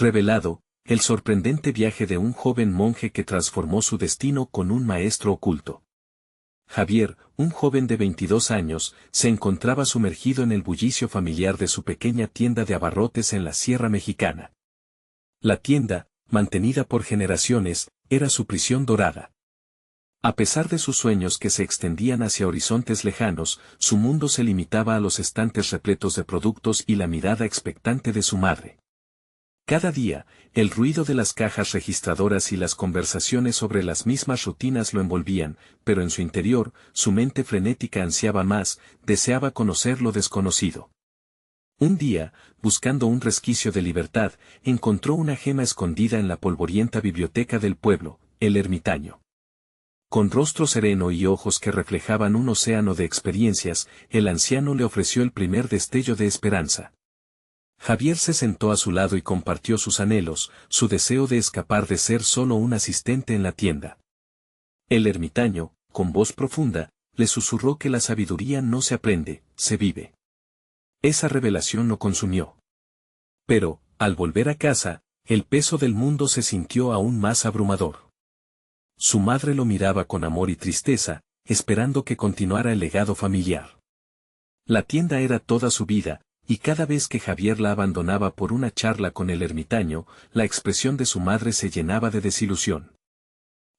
Revelado, el sorprendente viaje de un joven monje que transformó su destino con un maestro oculto. Javier, un joven de 22 años, se encontraba sumergido en el bullicio familiar de su pequeña tienda de abarrotes en la Sierra Mexicana. La tienda, mantenida por generaciones, era su prisión dorada. A pesar de sus sueños que se extendían hacia horizontes lejanos, su mundo se limitaba a los estantes repletos de productos y la mirada expectante de su madre. Cada día, el ruido de las cajas registradoras y las conversaciones sobre las mismas rutinas lo envolvían, pero en su interior, su mente frenética ansiaba más, deseaba conocer lo desconocido. Un día, buscando un resquicio de libertad, encontró una gema escondida en la polvorienta biblioteca del pueblo, el ermitaño. Con rostro sereno y ojos que reflejaban un océano de experiencias, el anciano le ofreció el primer destello de esperanza. Javier se sentó a su lado y compartió sus anhelos, su deseo de escapar de ser solo un asistente en la tienda. El ermitaño, con voz profunda, le susurró que la sabiduría no se aprende, se vive. Esa revelación lo consumió. Pero, al volver a casa, el peso del mundo se sintió aún más abrumador. Su madre lo miraba con amor y tristeza, esperando que continuara el legado familiar. La tienda era toda su vida, y cada vez que Javier la abandonaba por una charla con el ermitaño, la expresión de su madre se llenaba de desilusión.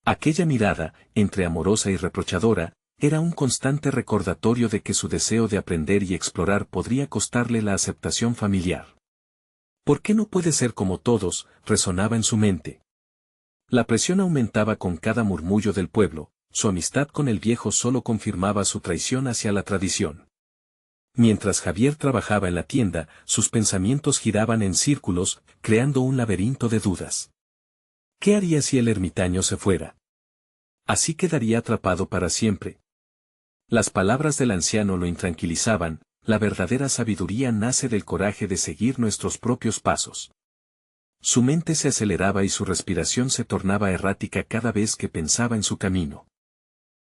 Aquella mirada, entre amorosa y reprochadora, era un constante recordatorio de que su deseo de aprender y explorar podría costarle la aceptación familiar. ¿Por qué no puede ser como todos?, resonaba en su mente. La presión aumentaba con cada murmullo del pueblo, su amistad con el viejo solo confirmaba su traición hacia la tradición. Mientras Javier trabajaba en la tienda, sus pensamientos giraban en círculos, creando un laberinto de dudas. ¿Qué haría si el ermitaño se fuera? ¿Así quedaría atrapado para siempre? Las palabras del anciano lo intranquilizaban, la verdadera sabiduría nace del coraje de seguir nuestros propios pasos. Su mente se aceleraba y su respiración se tornaba errática cada vez que pensaba en su camino.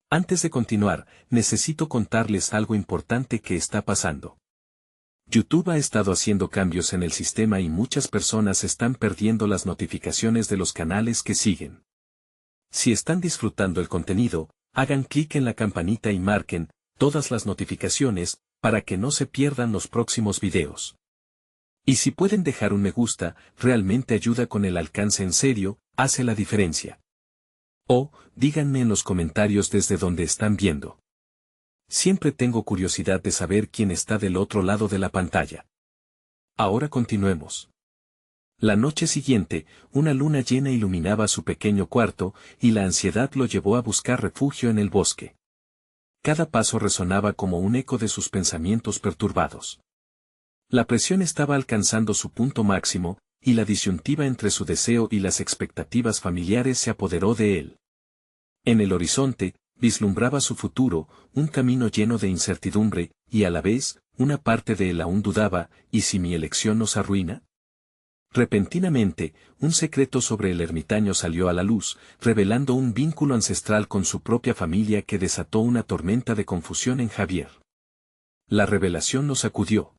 Antes de continuar, necesito contarles algo importante que está pasando. YouTube ha estado haciendo cambios en el sistema y muchas personas están perdiendo las notificaciones de los canales que siguen. Si están disfrutando el contenido, hagan clic en la campanita y marquen todas las notificaciones para que no se pierdan los próximos videos. Y si pueden dejar un me gusta, realmente ayuda con el alcance en serio, hace la diferencia. O, díganme en los comentarios desde donde están viendo. Siempre tengo curiosidad de saber quién está del otro lado de la pantalla. Ahora continuemos. La noche siguiente, una luna llena iluminaba su pequeño cuarto, y la ansiedad lo llevó a buscar refugio en el bosque. Cada paso resonaba como un eco de sus pensamientos perturbados. La presión estaba alcanzando su punto máximo, y la disyuntiva entre su deseo y las expectativas familiares se apoderó de él. En el horizonte, vislumbraba su futuro, un camino lleno de incertidumbre, y a la vez, una parte de él aún dudaba, ¿y si mi elección nos arruina? Repentinamente, un secreto sobre el ermitaño salió a la luz, revelando un vínculo ancestral con su propia familia que desató una tormenta de confusión en Javier. La revelación lo sacudió.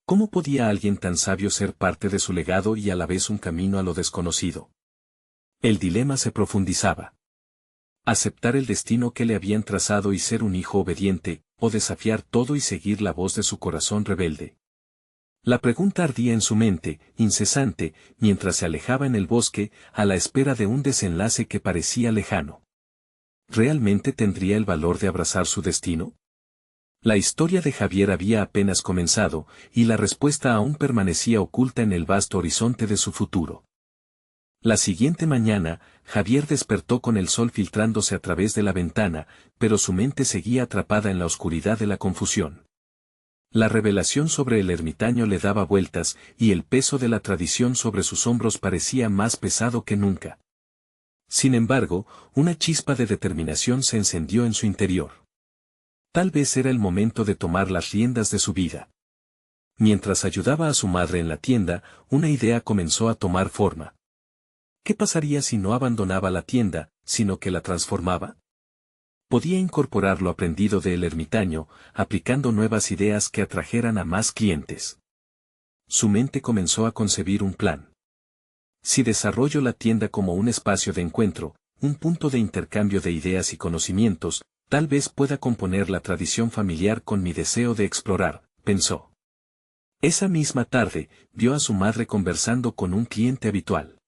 ¿Cómo podía alguien tan sabio ser parte de su legado y a la vez un camino a lo desconocido? El dilema se profundizaba. Aceptar el destino que le habían trazado y ser un hijo obediente, o desafiar todo y seguir la voz de su corazón rebelde. La pregunta ardía en su mente, incesante, mientras se alejaba en el bosque, a la espera de un desenlace que parecía lejano. ¿Realmente tendría el valor de abrazar su destino? La historia de Javier había apenas comenzado, y la respuesta aún permanecía oculta en el vasto horizonte de su futuro. La siguiente mañana, Javier despertó con el sol filtrándose a través de la ventana, pero su mente seguía atrapada en la oscuridad de la confusión. La revelación sobre el ermitaño le daba vueltas, y el peso de la tradición sobre sus hombros parecía más pesado que nunca. Sin embargo, una chispa de determinación se encendió en su interior. Tal vez era el momento de tomar las riendas de su vida. Mientras ayudaba a su madre en la tienda, una idea comenzó a tomar forma. ¿Qué pasaría si no abandonaba la tienda, sino que la transformaba? Podía incorporar lo aprendido del ermitaño, aplicando nuevas ideas que atrajeran a más clientes. Su mente comenzó a concebir un plan. Si desarrollo la tienda como un espacio de encuentro, un punto de intercambio de ideas y conocimientos, tal vez pueda componer la tradición familiar con mi deseo de explorar, pensó. Esa misma tarde, vio a su madre conversando con un cliente habitual.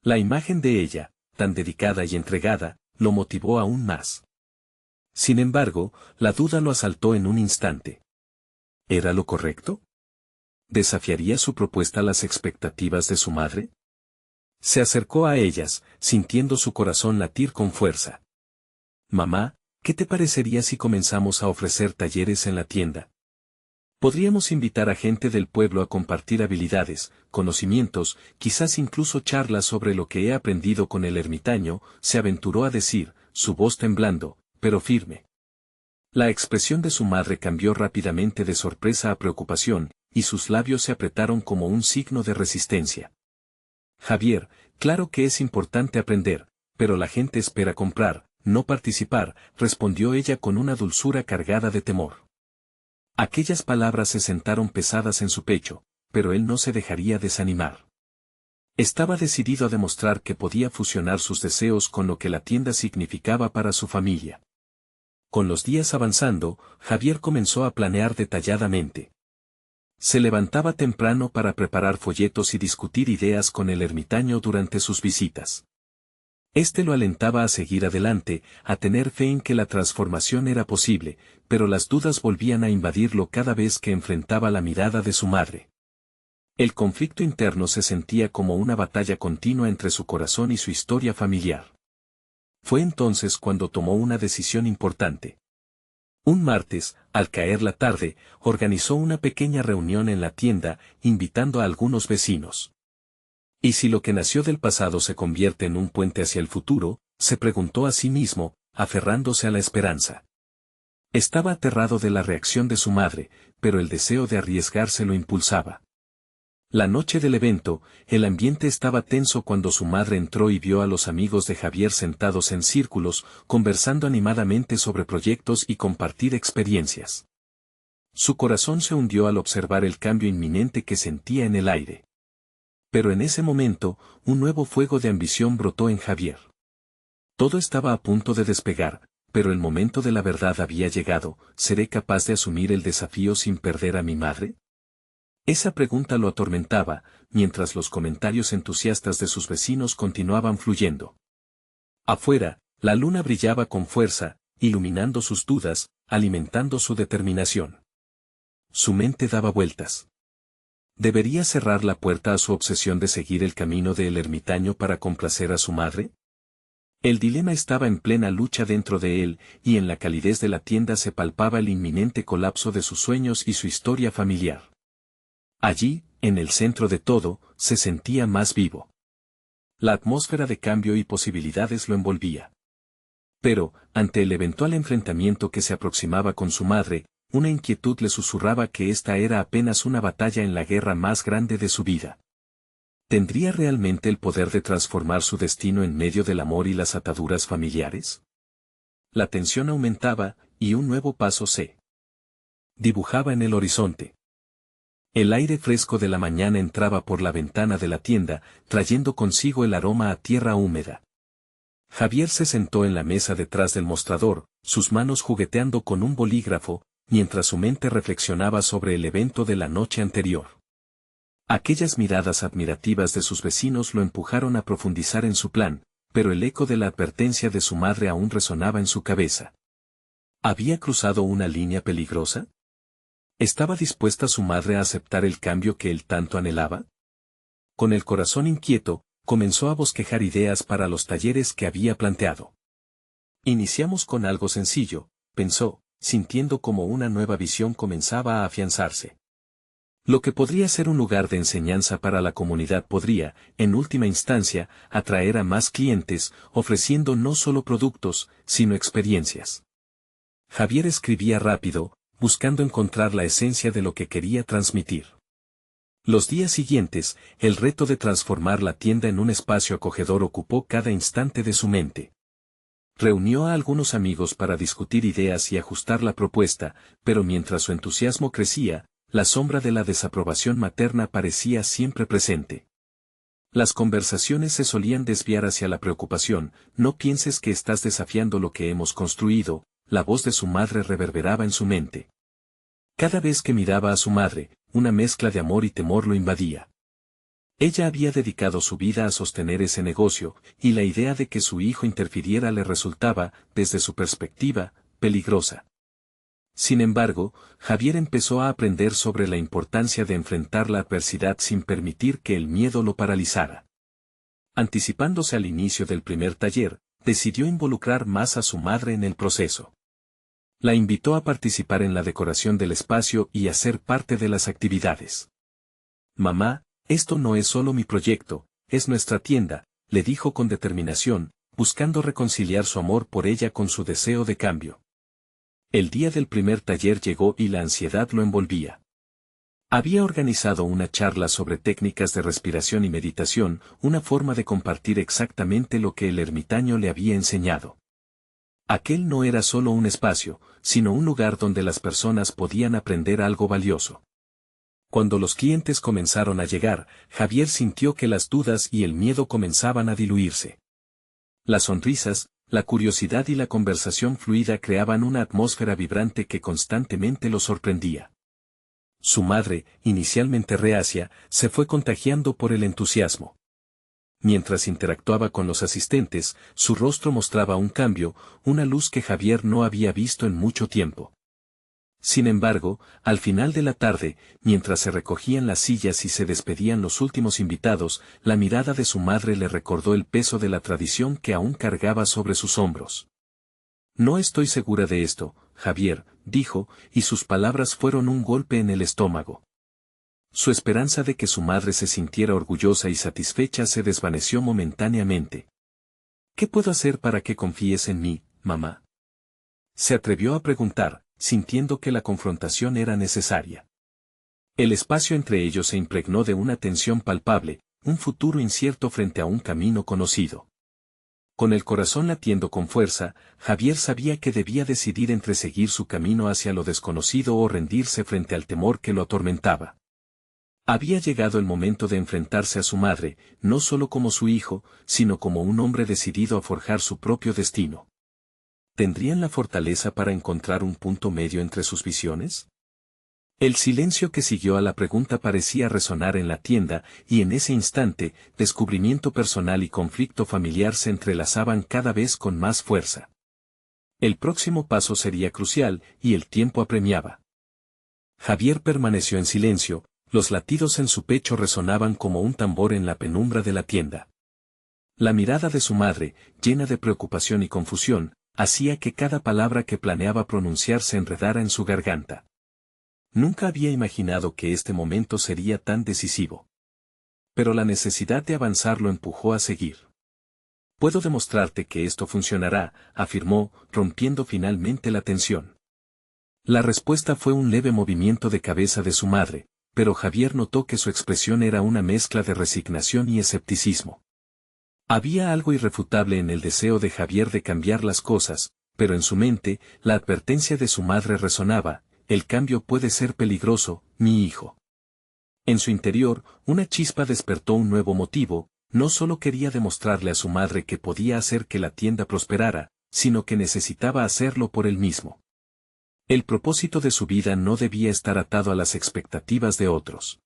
La imagen de ella, tan dedicada y entregada, lo motivó aún más. Sin embargo, la duda lo asaltó en un instante. ¿Era lo correcto? ¿Desafiaría su propuesta las expectativas de su madre? Se acercó a ellas, sintiendo su corazón latir con fuerza. Mamá, ¿qué te parecería si comenzamos a ofrecer talleres en la tienda? Podríamos invitar a gente del pueblo a compartir habilidades, conocimientos, quizás incluso charlas sobre lo que he aprendido con el ermitaño, se aventuró a decir, su voz temblando, pero firme. La expresión de su madre cambió rápidamente de sorpresa a preocupación, y sus labios se apretaron como un signo de resistencia. Javier, claro que es importante aprender, pero la gente espera comprar, no participar, respondió ella con una dulzura cargada de temor. Aquellas palabras se sentaron pesadas en su pecho, pero él no se dejaría desanimar. Estaba decidido a demostrar que podía fusionar sus deseos con lo que la tienda significaba para su familia. Con los días avanzando, Javier comenzó a planear detalladamente. Se levantaba temprano para preparar folletos y discutir ideas con el ermitaño durante sus visitas. Este lo alentaba a seguir adelante, a tener fe en que la transformación era posible, pero las dudas volvían a invadirlo cada vez que enfrentaba la mirada de su madre. El conflicto interno se sentía como una batalla continua entre su corazón y su historia familiar. Fue entonces cuando tomó una decisión importante. Un martes, al caer la tarde, organizó una pequeña reunión en la tienda, invitando a algunos vecinos. ¿Y si lo que nació del pasado se convierte en un puente hacia el futuro?, se preguntó a sí mismo, aferrándose a la esperanza. Estaba aterrado de la reacción de su madre, pero el deseo de arriesgarse lo impulsaba. La noche del evento, el ambiente estaba tenso cuando su madre entró y vio a los amigos de Javier sentados en círculos, conversando animadamente sobre proyectos y compartir experiencias. Su corazón se hundió al observar el cambio inminente que sentía en el aire. Pero en ese momento, un nuevo fuego de ambición brotó en Javier. Todo estaba a punto de despegar, pero el momento de la verdad había llegado. ¿Seré capaz de asumir el desafío sin perder a mi madre? Esa pregunta lo atormentaba, mientras los comentarios entusiastas de sus vecinos continuaban fluyendo. Afuera, la luna brillaba con fuerza, iluminando sus dudas, alimentando su determinación. Su mente daba vueltas. ¿Debería cerrar la puerta a su obsesión de seguir el camino del ermitaño para complacer a su madre? El dilema estaba en plena lucha dentro de él, y en la calidez de la tienda se palpaba el inminente colapso de sus sueños y su historia familiar. Allí, en el centro de todo, se sentía más vivo. La atmósfera de cambio y posibilidades lo envolvía. Pero, ante el eventual enfrentamiento que se aproximaba con su madre, una inquietud le susurraba que esta era apenas una batalla en la guerra más grande de su vida. ¿Tendría realmente el poder de transformar su destino en medio del amor y las ataduras familiares? La tensión aumentaba, y un nuevo paso se dibujaba en el horizonte. El aire fresco de la mañana entraba por la ventana de la tienda, trayendo consigo el aroma a tierra húmeda. Javier se sentó en la mesa detrás del mostrador, sus manos jugueteando con un bolígrafo, mientras su mente reflexionaba sobre el evento de la noche anterior. Aquellas miradas admirativas de sus vecinos lo empujaron a profundizar en su plan, pero el eco de la advertencia de su madre aún resonaba en su cabeza. ¿Había cruzado una línea peligrosa? ¿Estaba dispuesta su madre a aceptar el cambio que él tanto anhelaba? Con el corazón inquieto, comenzó a bosquejar ideas para los talleres que había planteado. Iniciamos con algo sencillo, pensó, sintiendo como una nueva visión comenzaba a afianzarse. Lo que podría ser un lugar de enseñanza para la comunidad podría, en última instancia, atraer a más clientes, ofreciendo no solo productos, sino experiencias. Javier escribía rápido, buscando encontrar la esencia de lo que quería transmitir. Los días siguientes, el reto de transformar la tienda en un espacio acogedor ocupó cada instante de su mente. Reunió a algunos amigos para discutir ideas y ajustar la propuesta, pero mientras su entusiasmo crecía, la sombra de la desaprobación materna parecía siempre presente. Las conversaciones se solían desviar hacia la preocupación. No pienses que estás desafiando lo que hemos construido. La voz de su madre reverberaba en su mente. Cada vez que miraba a su madre, una mezcla de amor y temor lo invadía. Ella había dedicado su vida a sostener ese negocio, y la idea de que su hijo interfiriera le resultaba, desde su perspectiva, peligrosa. Sin embargo, Javier empezó a aprender sobre la importancia de enfrentar la adversidad sin permitir que el miedo lo paralizara. Anticipándose al inicio del primer taller, decidió involucrar más a su madre en el proceso. La invitó a participar en la decoración del espacio y a ser parte de las actividades. «Mamá, esto no es solo mi proyecto, es nuestra tienda», le dijo con determinación, buscando reconciliar su amor por ella con su deseo de cambio. El día del primer taller llegó y la ansiedad lo envolvía. Había organizado una charla sobre técnicas de respiración y meditación, una forma de compartir exactamente lo que el ermitaño le había enseñado. Aquel no era solo un espacio, sino un lugar donde las personas podían aprender algo valioso. Cuando los clientes comenzaron a llegar, Javier sintió que las dudas y el miedo comenzaban a diluirse. Las sonrisas, la curiosidad y la conversación fluida creaban una atmósfera vibrante que constantemente lo sorprendía. Su madre, inicialmente reacia, se fue contagiando por el entusiasmo. Mientras interactuaba con los asistentes, su rostro mostraba un cambio, una luz que Javier no había visto en mucho tiempo. Sin embargo, al final de la tarde, mientras se recogían las sillas y se despedían los últimos invitados, la mirada de su madre le recordó el peso de la tradición que aún cargaba sobre sus hombros. «No estoy segura de esto, Javier», dijo, y sus palabras fueron un golpe en el estómago. Su esperanza de que su madre se sintiera orgullosa y satisfecha se desvaneció momentáneamente. «¿Qué puedo hacer para que confíes en mí, mamá?», se atrevió a preguntar, sintiendo que la confrontación era necesaria. El espacio entre ellos se impregnó de una tensión palpable, un futuro incierto frente a un camino conocido. Con el corazón latiendo con fuerza, Javier sabía que debía decidir entre seguir su camino hacia lo desconocido o rendirse frente al temor que lo atormentaba. Había llegado el momento de enfrentarse a su madre, no solo como su hijo, sino como un hombre decidido a forjar su propio destino. ¿Tendrían la fortaleza para encontrar un punto medio entre sus visiones? El silencio que siguió a la pregunta parecía resonar en la tienda, y en ese instante, descubrimiento personal y conflicto familiar se entrelazaban cada vez con más fuerza. El próximo paso sería crucial, y el tiempo apremiaba. Javier permaneció en silencio, los latidos en su pecho resonaban como un tambor en la penumbra de la tienda. La mirada de su madre, llena de preocupación y confusión, hacía que cada palabra que planeaba pronunciar se enredara en su garganta. Nunca había imaginado que este momento sería tan decisivo. Pero la necesidad de avanzar lo empujó a seguir. «Puedo demostrarte que esto funcionará», afirmó, rompiendo finalmente la tensión. La respuesta fue un leve movimiento de cabeza de su madre, pero Javier notó que su expresión era una mezcla de resignación y escepticismo. Había algo irrefutable en el deseo de Javier de cambiar las cosas, pero en su mente, la advertencia de su madre resonaba: «El cambio puede ser peligroso, mi hijo». En su interior, una chispa despertó un nuevo motivo. No solo quería demostrarle a su madre que podía hacer que la tienda prosperara, sino que necesitaba hacerlo por él mismo. El propósito de su vida no debía estar atado a las expectativas de otros.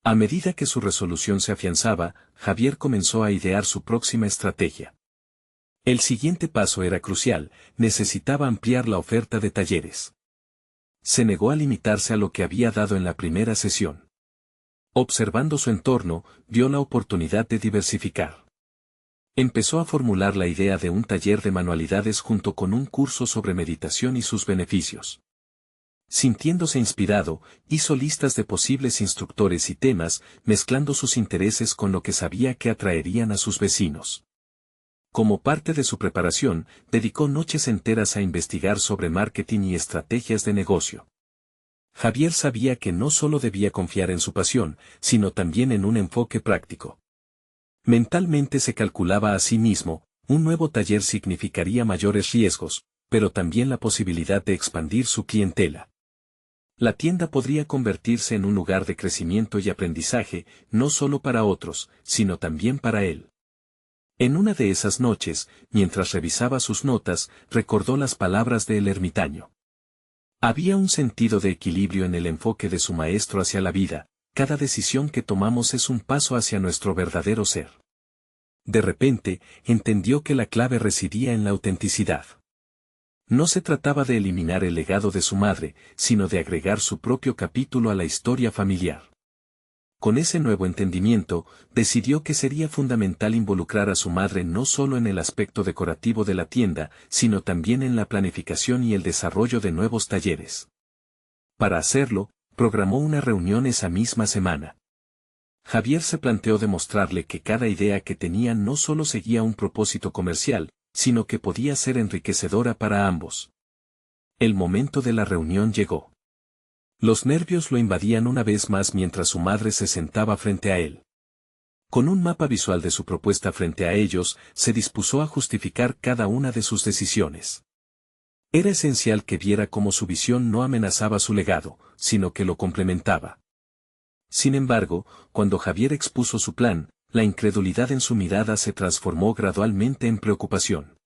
A medida que su resolución se afianzaba, Javier comenzó a idear su próxima estrategia. El siguiente paso era crucial: necesitaba ampliar la oferta de talleres. Se negó a limitarse a lo que había dado en la primera sesión. Observando su entorno, vio la oportunidad de diversificar. Empezó a formular la idea de un taller de manualidades junto con un curso sobre meditación y sus beneficios. Sintiéndose inspirado, hizo listas de posibles instructores y temas, mezclando sus intereses con lo que sabía que atraerían a sus vecinos. Como parte de su preparación, dedicó noches enteras a investigar sobre marketing y estrategias de negocio. Javier sabía que no solo debía confiar en su pasión, sino también en un enfoque práctico. Mentalmente se calculaba a sí mismo: un nuevo taller significaría mayores riesgos, pero también la posibilidad de expandir su clientela. La tienda podría convertirse en un lugar de crecimiento y aprendizaje, no solo para otros, sino también para él. En una de esas noches, mientras revisaba sus notas, recordó las palabras del ermitaño. Había un sentido de equilibrio en el enfoque de su maestro hacia la vida. Cada decisión que tomamos es un paso hacia nuestro verdadero ser. De repente, entendió que la clave residía en la autenticidad. No se trataba de eliminar el legado de su madre, sino de agregar su propio capítulo a la historia familiar. Con ese nuevo entendimiento, decidió que sería fundamental involucrar a su madre no solo en el aspecto decorativo de la tienda, sino también en la planificación y el desarrollo de nuevos talleres. Para hacerlo, programó una reunión esa misma semana. Javier se planteó demostrarle que cada idea que tenía no solo seguía un propósito comercial, sino que podía ser enriquecedora para ambos. El momento de la reunión llegó. Los nervios lo invadían una vez más mientras su madre se sentaba frente a él. Con un mapa visual de su propuesta frente a ellos, se dispuso a justificar cada una de sus decisiones. Era esencial que viera cómo su visión no amenazaba su legado, sino que lo complementaba. Sin embargo, cuando Javier expuso su plan, la incredulidad en su mirada se transformó gradualmente en preocupación.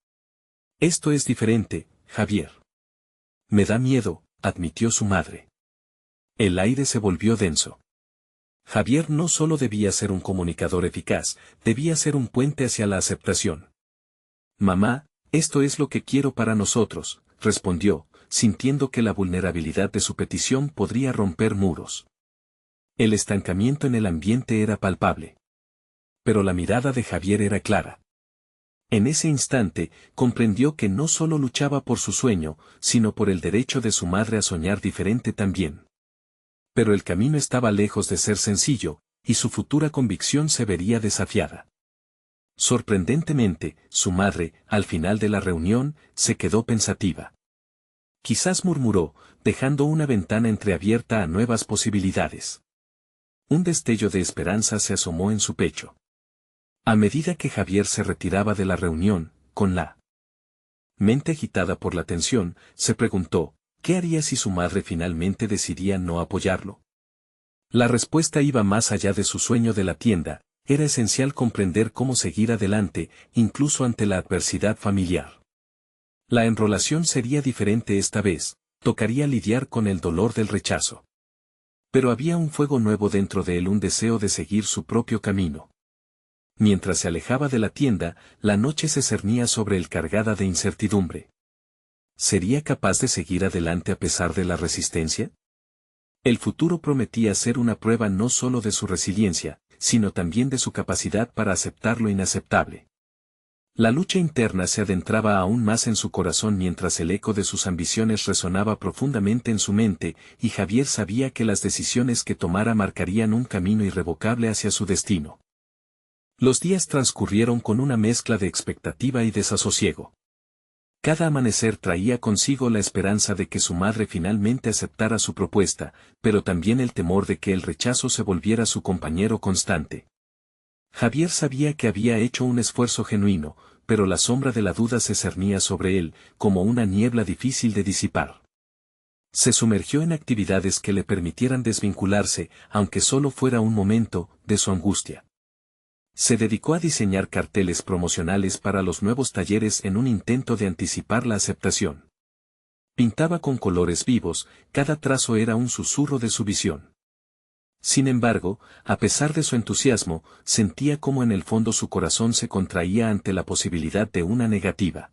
Esto es diferente, Javier. Me da miedo, admitió su madre. El aire se volvió denso. Javier no solo debía ser un comunicador eficaz, debía ser un puente hacia la aceptación. Mamá, esto es lo que quiero para nosotros, respondió, sintiendo que la vulnerabilidad de su petición podría romper muros. El estancamiento en el ambiente era palpable. Pero la mirada de Javier era clara. En ese instante, comprendió que no solo luchaba por su sueño, sino por el derecho de su madre a soñar diferente también. Pero el camino estaba lejos de ser sencillo, y su futura convicción se vería desafiada. Sorprendentemente, su madre, al final de la reunión, se quedó pensativa. Quizás murmuró, dejando una ventana entreabierta a nuevas posibilidades. Un destello de esperanza se asomó en su pecho. A medida que Javier se retiraba de la reunión, con la mente agitada por la tensión, se preguntó, ¿qué haría si su madre finalmente decidía no apoyarlo? La respuesta iba más allá de su sueño de la tienda, era esencial comprender cómo seguir adelante, incluso ante la adversidad familiar. La enrolación sería diferente esta vez, tocaría lidiar con el dolor del rechazo. Pero había un fuego nuevo dentro de él, un deseo de seguir su propio camino. Mientras se alejaba de la tienda, la noche se cernía sobre él cargada de incertidumbre. ¿Sería capaz de seguir adelante a pesar de la resistencia? El futuro prometía ser una prueba no solo de su resiliencia, sino también de su capacidad para aceptar lo inaceptable. La lucha interna se adentraba aún más en su corazón mientras el eco de sus ambiciones resonaba profundamente en su mente, y Javier sabía que las decisiones que tomara marcarían un camino irrevocable hacia su destino. Los días transcurrieron con una mezcla de expectativa y desasosiego. Cada amanecer traía consigo la esperanza de que su madre finalmente aceptara su propuesta, pero también el temor de que el rechazo se volviera su compañero constante. Javier sabía que había hecho un esfuerzo genuino, pero la sombra de la duda se cernía sobre él, como una niebla difícil de disipar. Se sumergió en actividades que le permitieran desvincularse, aunque solo fuera un momento, de su angustia. Se dedicó a diseñar carteles promocionales para los nuevos talleres en un intento de anticipar la aceptación. Pintaba con colores vivos, cada trazo era un susurro de su visión. Sin embargo, a pesar de su entusiasmo, sentía como en el fondo su corazón se contraía ante la posibilidad de una negativa.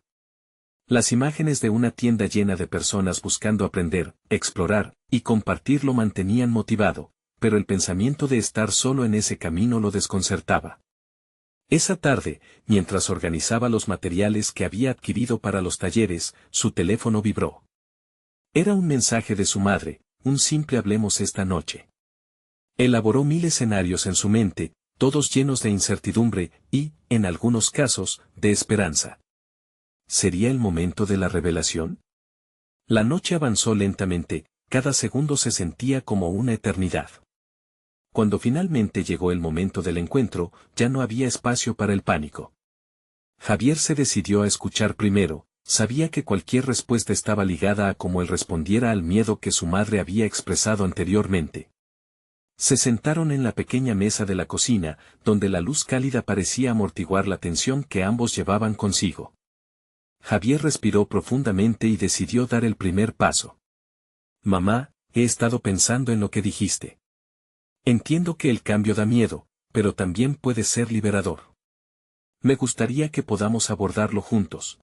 Las imágenes de una tienda llena de personas buscando aprender, explorar y compartir lo mantenían motivado, pero el pensamiento de estar solo en ese camino lo desconcertaba. Esa tarde, mientras organizaba los materiales que había adquirido para los talleres, su teléfono vibró. Era un mensaje de su madre, un simple hablemos esta noche. Elaboró 1000 escenarios en su mente, todos llenos de incertidumbre y, en algunos casos, de esperanza. ¿Sería el momento de la revelación? La noche avanzó lentamente, cada segundo se sentía como una eternidad. Cuando finalmente llegó el momento del encuentro, ya no había espacio para el pánico. Javier se decidió a escuchar primero, Sabía que cualquier respuesta estaba ligada a cómo él respondiera al miedo que su madre había expresado anteriormente. Se sentaron en la pequeña mesa de la cocina, donde la luz cálida parecía amortiguar la tensión que ambos llevaban consigo. Javier respiró profundamente y decidió dar el primer paso. Mamá, he estado pensando en lo que dijiste. Entiendo que el cambio da miedo, pero también puede ser liberador. Me gustaría que podamos abordarlo juntos.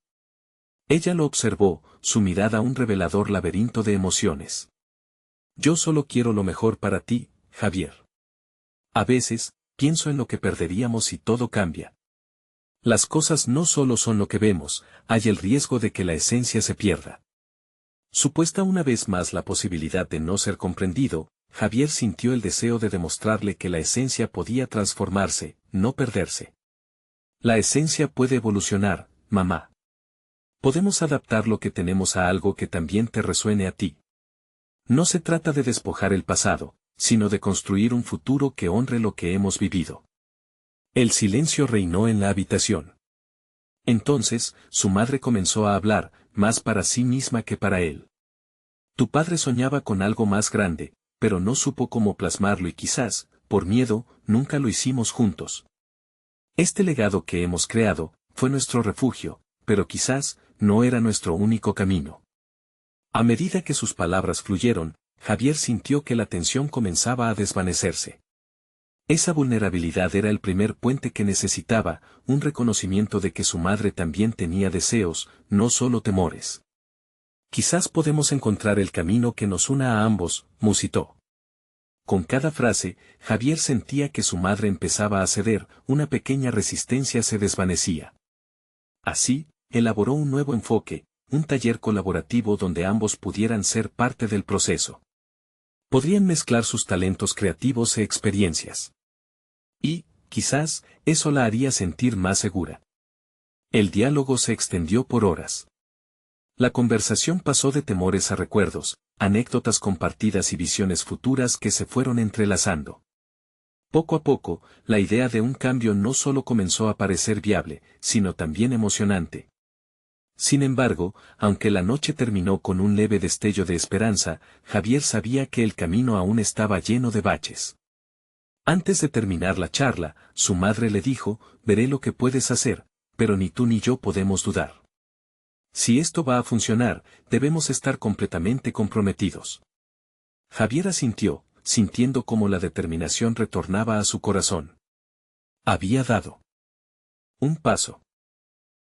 Ella lo observó, su mirada un revelador laberinto de emociones. Yo solo quiero lo mejor para ti, Javier. A veces, pienso en lo que perderíamos si todo cambia. Las cosas no solo son lo que vemos, hay el riesgo de que la esencia se pierda. Supuesta una vez más la posibilidad de no ser comprendido, Javier sintió el deseo de demostrarle que la esencia podía transformarse, no perderse. La esencia puede evolucionar, mamá. Podemos adaptar lo que tenemos a algo que también te resuene a ti. No se trata de despojar el pasado, sino de construir un futuro que honre lo que hemos vivido. El silencio reinó en la habitación. Entonces, su madre comenzó a hablar, más para sí misma que para él. Tu padre soñaba con algo más grande, pero no supo cómo plasmarlo y quizás, por miedo, nunca lo hicimos juntos. Este legado que hemos creado, fue nuestro refugio, pero quizás, no era nuestro único camino. A medida que sus palabras fluyeron, Javier sintió que la tensión comenzaba a desvanecerse. Esa vulnerabilidad era el primer puente que necesitaba, un reconocimiento de que su madre también tenía deseos, no solo temores. Quizás podemos encontrar el camino que nos una a ambos, musitó. Con cada frase, Javier sentía que su madre empezaba a ceder, una pequeña resistencia se desvanecía. Así, elaboró un nuevo enfoque, un taller colaborativo donde ambos pudieran ser parte del proceso. Podrían mezclar sus talentos creativos e experiencias. Y, quizás, eso la haría sentir más segura. El diálogo se extendió por horas. La conversación pasó de temores a recuerdos, anécdotas compartidas y visiones futuras que se fueron entrelazando. Poco a poco, la idea de un cambio no solo comenzó a parecer viable, sino también emocionante. Sin embargo, aunque la noche terminó con un leve destello de esperanza, Javier sabía que el camino aún estaba lleno de baches. Antes de terminar la charla, su madre le dijo, veré lo que puedes hacer, pero ni tú ni yo podemos dudar. Si esto va a funcionar, debemos estar completamente comprometidos. Javier asintió, sintiendo cómo la determinación retornaba a su corazón. Había dado un paso.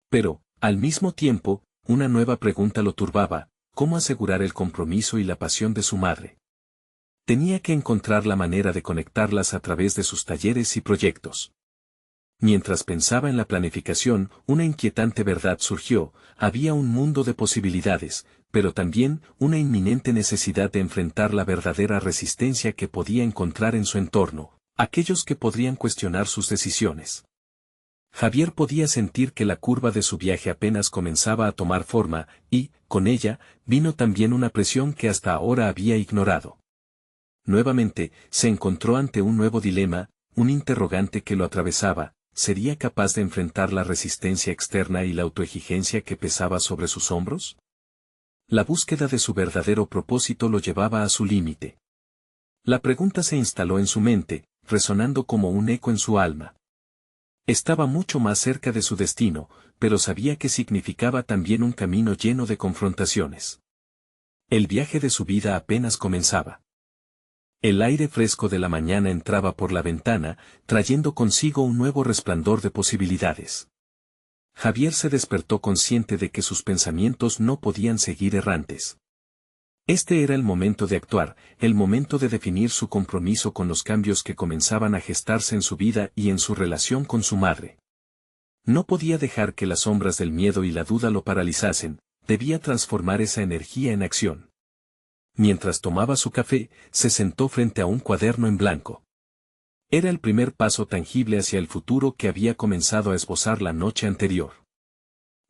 Pero, al mismo tiempo, una nueva pregunta lo turbaba, ¿cómo asegurar el compromiso y la pasión de su madre? Tenía que encontrar la manera de conectarlas a través de sus talleres y proyectos. Mientras pensaba en la planificación, una inquietante verdad surgió, había un mundo de posibilidades, pero también una inminente necesidad de enfrentar la verdadera resistencia que podía encontrar en su entorno, aquellos que podrían cuestionar sus decisiones. Javier podía sentir que la curva de su viaje apenas comenzaba a tomar forma, y, con ella, vino también una presión que hasta ahora había ignorado. Nuevamente, se encontró ante un nuevo dilema, un interrogante que lo atravesaba, ¿sería capaz de enfrentar la resistencia externa y la autoexigencia que pesaba sobre sus hombros? La búsqueda de su verdadero propósito lo llevaba a su límite. La pregunta se instaló en su mente, resonando como un eco en su alma. Estaba mucho más cerca de su destino, pero sabía que significaba también un camino lleno de confrontaciones. El viaje de su vida apenas comenzaba. El aire fresco de la mañana entraba por la ventana, trayendo consigo un nuevo resplandor de posibilidades. Javier se despertó consciente de que sus pensamientos no podían seguir errantes. Este era el momento de actuar, el momento de definir su compromiso con los cambios que comenzaban a gestarse en su vida y en su relación con su madre. No podía dejar que las sombras del miedo y la duda lo paralizasen, debía transformar esa energía en acción. Mientras tomaba su café, se sentó frente a un cuaderno en blanco. Era el primer paso tangible hacia el futuro que había comenzado a esbozar la noche anterior.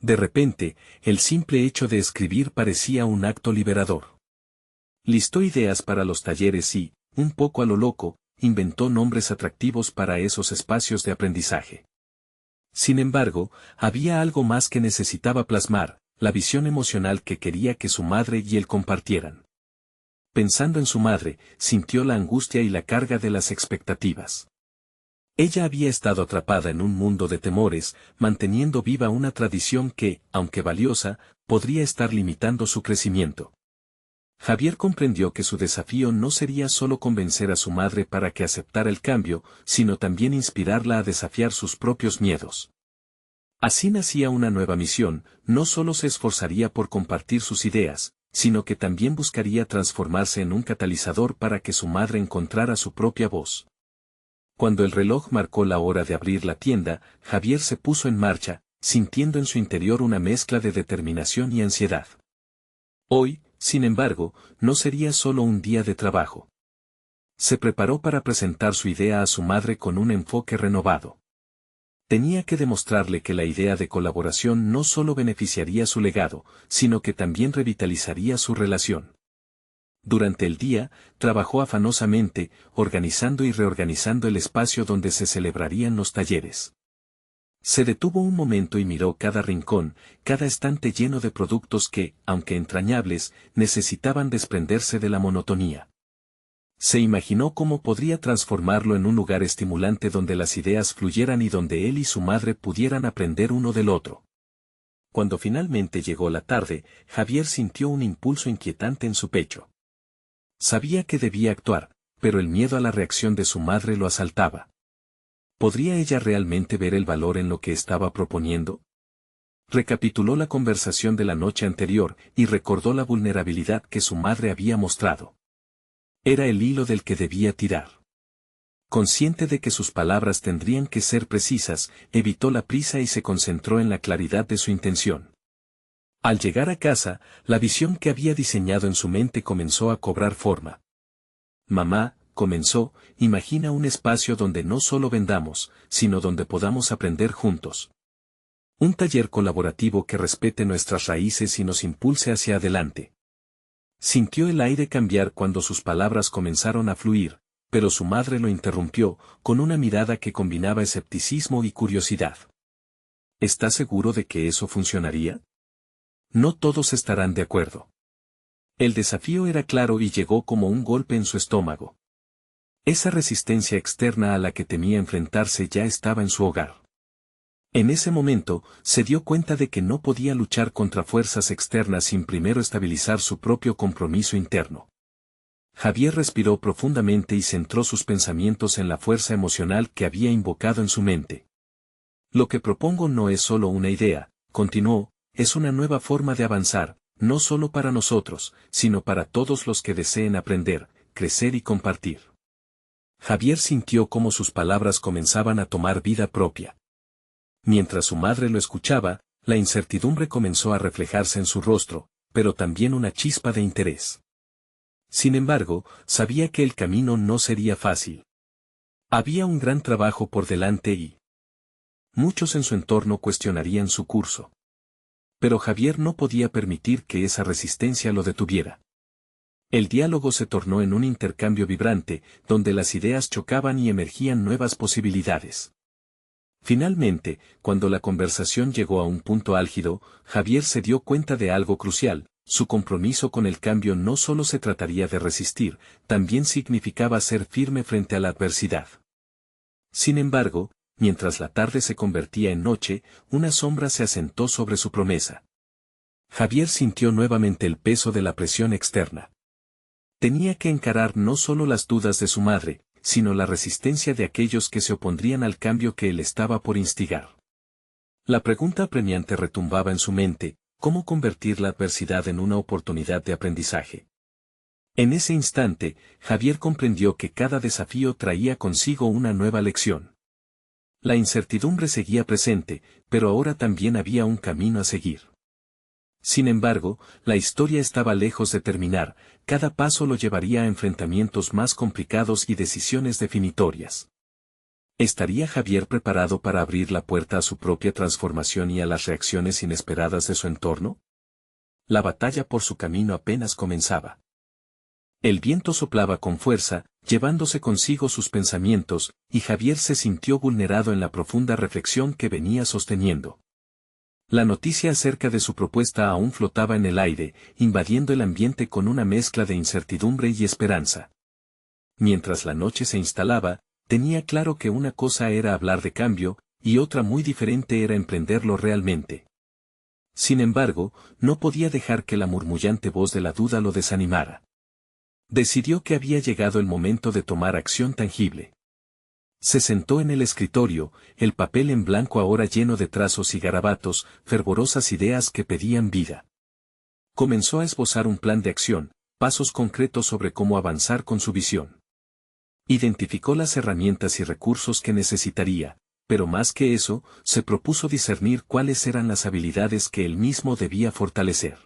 De repente, el simple hecho de escribir parecía un acto liberador. Listó ideas para los talleres y, un poco a lo loco, inventó nombres atractivos para esos espacios de aprendizaje. Sin embargo, había algo más que necesitaba plasmar, la visión emocional que quería que su madre y él compartieran. Pensando en su madre, sintió la angustia y la carga de las expectativas. Ella había estado atrapada en un mundo de temores, manteniendo viva una tradición que, aunque valiosa, podría estar limitando su crecimiento. Javier comprendió que su desafío no sería solo convencer a su madre para que aceptara el cambio, sino también inspirarla a desafiar sus propios miedos. Así nacía una nueva misión, no solo se esforzaría por compartir sus ideas, sino que también buscaría transformarse en un catalizador para que su madre encontrara su propia voz. Cuando el reloj marcó la hora de abrir la tienda, Javier se puso en marcha, sintiendo en su interior una mezcla de determinación y ansiedad. Hoy, sin embargo, no sería solo un día de trabajo. Se preparó para presentar su idea a su madre con un enfoque renovado. Tenía que demostrarle que la idea de colaboración no solo beneficiaría su legado, sino que también revitalizaría su relación. Durante el día, trabajó afanosamente, organizando y reorganizando el espacio donde se celebrarían los talleres. Se detuvo un momento y miró cada rincón, cada estante lleno de productos que, aunque entrañables, necesitaban desprenderse de la monotonía. Se imaginó cómo podría transformarlo en un lugar estimulante donde las ideas fluyeran y donde él y su madre pudieran aprender uno del otro. Cuando finalmente llegó la tarde, Javier sintió un impulso inquietante en su pecho. Sabía que debía actuar, pero el miedo a la reacción de su madre lo asaltaba. ¿Podría ella realmente ver el valor en lo que estaba proponiendo? Recapituló la conversación de la noche anterior y recordó la vulnerabilidad que su madre había mostrado. Era el hilo del que debía tirar. Consciente de que sus palabras tendrían que ser precisas, evitó la prisa y se concentró en la claridad de su intención. Al llegar a casa, la visión que había diseñado en su mente comenzó a cobrar forma. Mamá, comenzó, imagina un espacio donde no solo vendamos, sino donde podamos aprender juntos. Un taller colaborativo que respete nuestras raíces y nos impulse hacia adelante. Sintió el aire cambiar cuando sus palabras comenzaron a fluir, pero su madre lo interrumpió, con una mirada que combinaba escepticismo y curiosidad. ¿Está seguro de que eso funcionaría? No todos estarán de acuerdo. El desafío era claro y llegó como un golpe en su estómago. Esa resistencia externa a la que temía enfrentarse ya estaba en su hogar. En ese momento, se dio cuenta de que no podía luchar contra fuerzas externas sin primero estabilizar su propio compromiso interno. Javier respiró profundamente y centró sus pensamientos en la fuerza emocional que había invocado en su mente. Lo que propongo no es solo una idea, continuó, es una nueva forma de avanzar, no solo para nosotros, sino para todos los que deseen aprender, crecer y compartir. Javier sintió cómo sus palabras comenzaban a tomar vida propia. Mientras su madre lo escuchaba, la incertidumbre comenzó a reflejarse en su rostro, pero también una chispa de interés. Sin embargo, sabía que el camino no sería fácil. Había un gran trabajo por delante y muchos en su entorno cuestionarían su curso. Pero Javier no podía permitir que esa resistencia lo detuviera. El diálogo se tornó en un intercambio vibrante, donde las ideas chocaban y emergían nuevas posibilidades. Finalmente, cuando la conversación llegó a un punto álgido, Javier se dio cuenta de algo crucial: su compromiso con el cambio no solo se trataría de resistir, también significaba ser firme frente a la adversidad. Sin embargo, mientras la tarde se convertía en noche, una sombra se asentó sobre su promesa. Javier sintió nuevamente el peso de la presión externa. Tenía que encarar no solo las dudas de su madre, sino la resistencia de aquellos que se opondrían al cambio que él estaba por instigar. La pregunta apremiante retumbaba en su mente: ¿cómo convertir la adversidad en una oportunidad de aprendizaje? En ese instante, Javier comprendió que cada desafío traía consigo una nueva lección. La incertidumbre seguía presente, pero ahora también había un camino a seguir. Sin embargo, la historia estaba lejos de terminar, cada paso lo llevaría a enfrentamientos más complicados y decisiones definitorias. ¿Estaría Javier preparado para abrir la puerta a su propia transformación y a las reacciones inesperadas de su entorno? La batalla por su camino apenas comenzaba. El viento soplaba con fuerza, llevándose consigo sus pensamientos, y Javier se sintió vulnerado en la profunda reflexión que venía sosteniendo. La noticia acerca de su propuesta aún flotaba en el aire, invadiendo el ambiente con una mezcla de incertidumbre y esperanza. Mientras la noche se instalaba, tenía claro que una cosa era hablar de cambio, y otra muy diferente era emprenderlo realmente. Sin embargo, no podía dejar que la murmullante voz de la duda lo desanimara. Decidió que había llegado el momento de tomar acción tangible. Se sentó en el escritorio, el papel en blanco ahora lleno de trazos y garabatos, fervorosas ideas que pedían vida. Comenzó a esbozar un plan de acción, pasos concretos sobre cómo avanzar con su visión. Identificó las herramientas y recursos que necesitaría, pero más que eso, se propuso discernir cuáles eran las habilidades que él mismo debía fortalecer.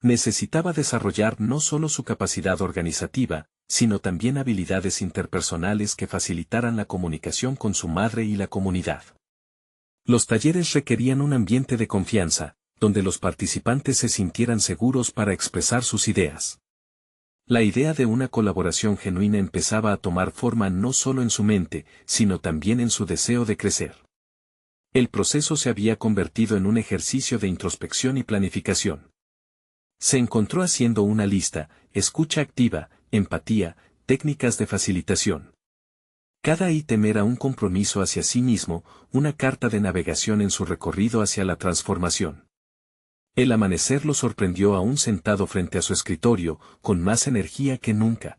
Necesitaba desarrollar no solo su capacidad organizativa, sino también habilidades interpersonales que facilitaran la comunicación con su madre y la comunidad. Los talleres requerían un ambiente de confianza, donde los participantes se sintieran seguros para expresar sus ideas. La idea de una colaboración genuina empezaba a tomar forma no solo en su mente, sino también en su deseo de crecer. El proceso se había convertido en un ejercicio de introspección y planificación. Se encontró haciendo una lista, escucha activa, empatía, técnicas de facilitación. Cada ítem era un compromiso hacia sí mismo, una carta de navegación en su recorrido hacia la transformación. El amanecer lo sorprendió aún sentado frente a su escritorio, con más energía que nunca.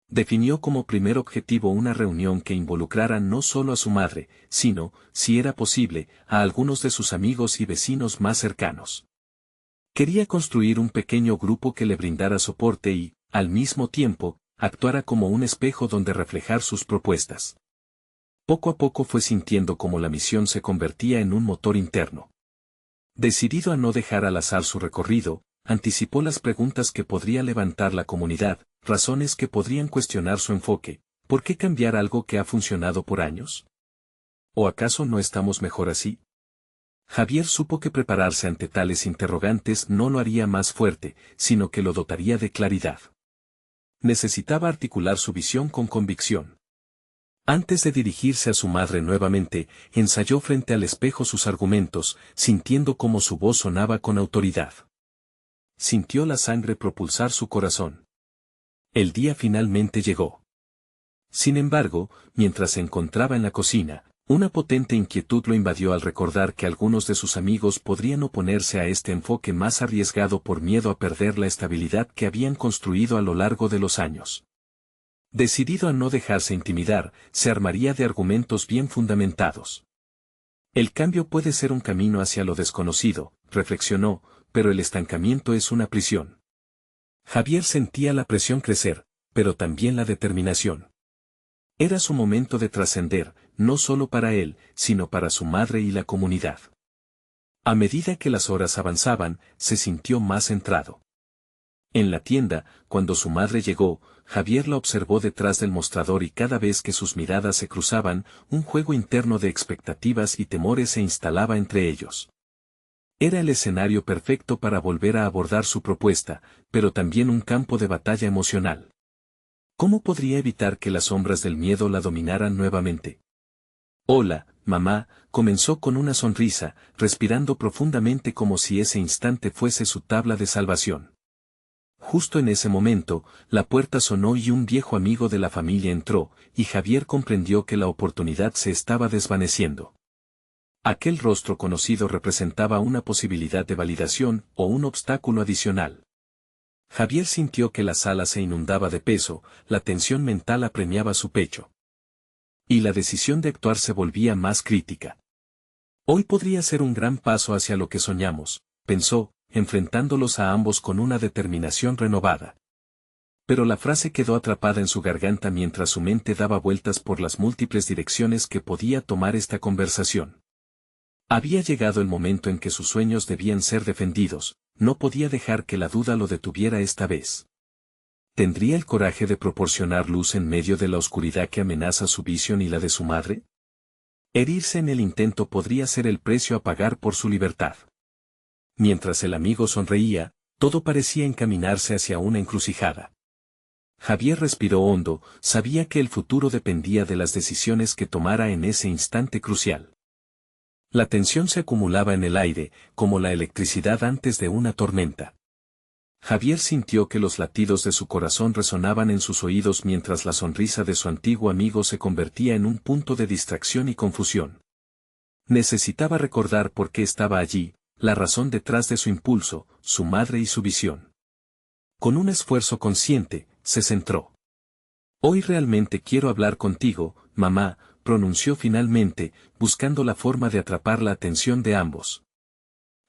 Definió como primer objetivo una reunión que involucrara no solo a su madre, sino, si era posible, a algunos de sus amigos y vecinos más cercanos. Quería construir un pequeño grupo que le brindara soporte y, al mismo tiempo, actuara como un espejo donde reflejar sus propuestas. Poco a poco fue sintiendo cómo la misión se convertía en un motor interno. Decidido a no dejar al azar su recorrido, anticipó las preguntas que podría levantar la comunidad, razones que podrían cuestionar su enfoque. ¿Por qué cambiar algo que ha funcionado por años? ¿O acaso no estamos mejor así? Javier supo que prepararse ante tales interrogantes no lo haría más fuerte, sino que lo dotaría de claridad. Necesitaba articular su visión con convicción. Antes de dirigirse a su madre nuevamente, ensayó frente al espejo sus argumentos, sintiendo cómo su voz sonaba con autoridad. Sintió la sangre propulsar su corazón. El día finalmente llegó. Sin embargo, mientras se encontraba en la cocina, una potente inquietud lo invadió al recordar que algunos de sus amigos podrían oponerse a este enfoque más arriesgado por miedo a perder la estabilidad que habían construido a lo largo de los años. Decidido a no dejarse intimidar, se armaría de argumentos bien fundamentados. El cambio puede ser un camino hacia lo desconocido, reflexionó, pero el estancamiento es una prisión. Javier sentía la presión crecer, pero también la determinación. Era su momento de trascender, no solo para él, sino para su madre y la comunidad. A medida que las horas avanzaban, se sintió más centrado. En la tienda, cuando su madre llegó, Javier la observó detrás del mostrador y cada vez que sus miradas se cruzaban, un juego interno de expectativas y temores se instalaba entre ellos. Era el escenario perfecto para volver a abordar su propuesta, pero también un campo de batalla emocional. ¿Cómo podría evitar que las sombras del miedo la dominaran nuevamente? Hola, mamá, comenzó con una sonrisa, respirando profundamente como si ese instante fuese su tabla de salvación. Justo en ese momento, la puerta sonó y un viejo amigo de la familia entró, y Javier comprendió que la oportunidad se estaba desvaneciendo. Aquel rostro conocido representaba una posibilidad de validación o un obstáculo adicional. Javier sintió que la sala se inundaba de peso, la tensión mental apremiaba su pecho. Y la decisión de actuar se volvía más crítica. Hoy podría ser un gran paso hacia lo que soñamos, pensó, enfrentándolos a ambos con una determinación renovada. Pero la frase quedó atrapada en su garganta mientras su mente daba vueltas por las múltiples direcciones que podía tomar esta conversación. Había llegado el momento en que sus sueños debían ser defendidos, no podía dejar que la duda lo detuviera esta vez. ¿Tendría el coraje de proporcionar luz en medio de la oscuridad que amenaza su visión y la de su madre? Herirse en el intento podría ser el precio a pagar por su libertad. Mientras el amigo sonreía, todo parecía encaminarse hacia una encrucijada. Javier respiró hondo, sabía que el futuro dependía de las decisiones que tomara en ese instante crucial. La tensión se acumulaba en el aire, como la electricidad antes de una tormenta. Javier sintió que los latidos de su corazón resonaban en sus oídos mientras la sonrisa de su antiguo amigo se convertía en un punto de distracción y confusión. Necesitaba recordar por qué estaba allí, la razón detrás de su impulso, su madre y su visión. Con un esfuerzo consciente, se centró. Hoy realmente quiero hablar contigo, mamá, pronunció finalmente, buscando la forma de atrapar la atención de ambos.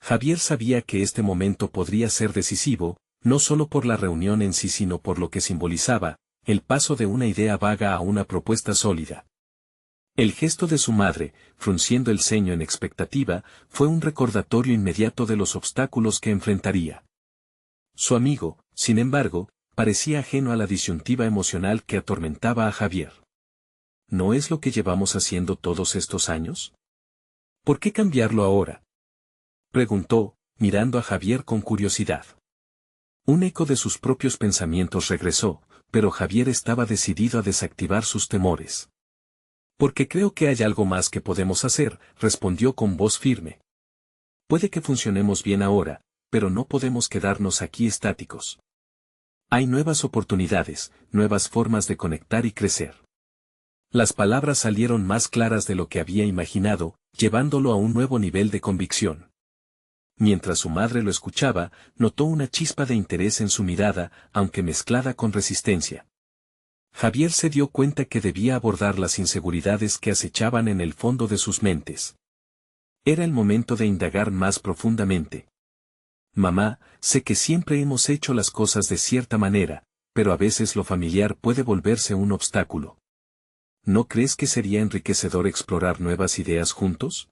Javier sabía que este momento podría ser decisivo, no solo por la reunión en sí sino por lo que simbolizaba, el paso de una idea vaga a una propuesta sólida. El gesto de su madre, frunciendo el ceño en expectativa, fue un recordatorio inmediato de los obstáculos que enfrentaría. Su amigo, sin embargo, parecía ajeno a la disyuntiva emocional que atormentaba a Javier. ¿No es lo que llevamos haciendo todos estos años? ¿Por qué cambiarlo ahora?, preguntó, mirando a Javier con curiosidad. Un eco de sus propios pensamientos regresó, pero Javier estaba decidido a desactivar sus temores. Porque creo que hay algo más que podemos hacer, respondió con voz firme. Puede que funcionemos bien ahora, pero no podemos quedarnos aquí estáticos. Hay nuevas oportunidades, nuevas formas de conectar y crecer. Las palabras salieron más claras de lo que había imaginado, llevándolo a un nuevo nivel de convicción. Mientras su madre lo escuchaba, notó una chispa de interés en su mirada, aunque mezclada con resistencia. Javier se dio cuenta que debía abordar las inseguridades que acechaban en el fondo de sus mentes. Era el momento de indagar más profundamente. Mamá, sé que siempre hemos hecho las cosas de cierta manera, pero a veces lo familiar puede volverse un obstáculo. ¿No crees que sería enriquecedor explorar nuevas ideas juntos?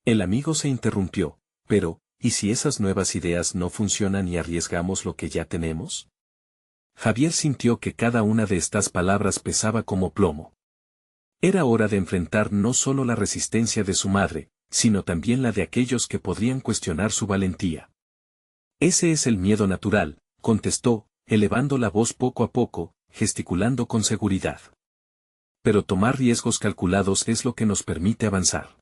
El amigo se interrumpió, pero, ¿y si esas nuevas ideas no funcionan y arriesgamos lo que ya tenemos? Javier sintió que cada una de estas palabras pesaba como plomo. Era hora de enfrentar no solo la resistencia de su madre, sino también la de aquellos que podrían cuestionar su valentía. Ese es el miedo natural, contestó, elevando la voz poco a poco, gesticulando con seguridad. Pero tomar riesgos calculados es lo que nos permite avanzar.